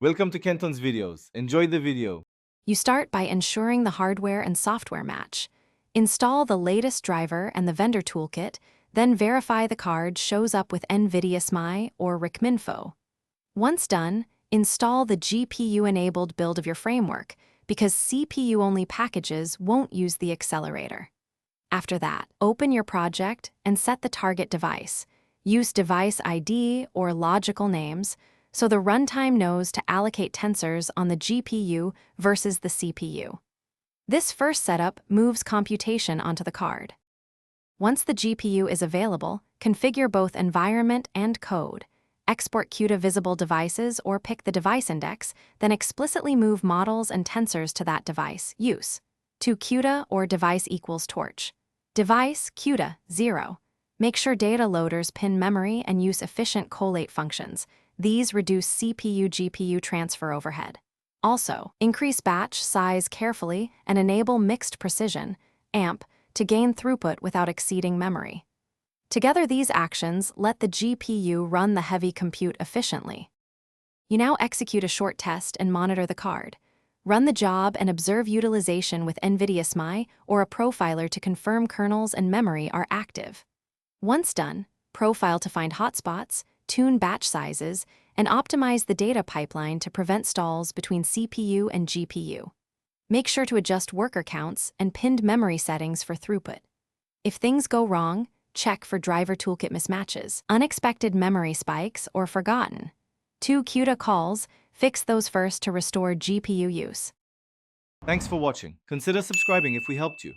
Welcome to Kenton's videos. Enjoy the video. You start by ensuring the hardware and software match. Install the latest driver and the vendor toolkit, then verify the card shows up with NVIDIA SMI or RICMINFO. Once done, install the GPU-enabled build of your framework, because CPU-only packages won't use the accelerator. After that, open your project and set the target device. Use device ID or logical names, so the runtime knows to allocate tensors on the GPU versus the CPU. This first setup moves computation onto the card. Once the GPU is available, configure both environment and code. Export CUDA visible devices or pick the device index, then explicitly move models and tensors to that device. Use to CUDA or device equals torch. Device CUDA 0. Make sure data loaders pin memory and use efficient collate functions. These reduce CPU-GPU transfer overhead. Also, increase batch size carefully and enable mixed precision, AMP, to gain throughput without exceeding memory. Together, these actions let the GPU run the heavy compute efficiently. You now execute a short test and monitor the card. Run the job and observe utilization with NVIDIA SMI or a profiler to confirm kernels and memory are active. Once done, profile to find hotspots, tune batch sizes, and optimize the data pipeline to prevent stalls between CPU and GPU. Make sure to adjust worker counts and pinned memory settings for throughput. If things go wrong, check for driver toolkit mismatches, unexpected memory spikes, or forgotten. 2 CUDA calls, fix those first to restore GPU use. Thanks for watching. Consider subscribing if we helped you.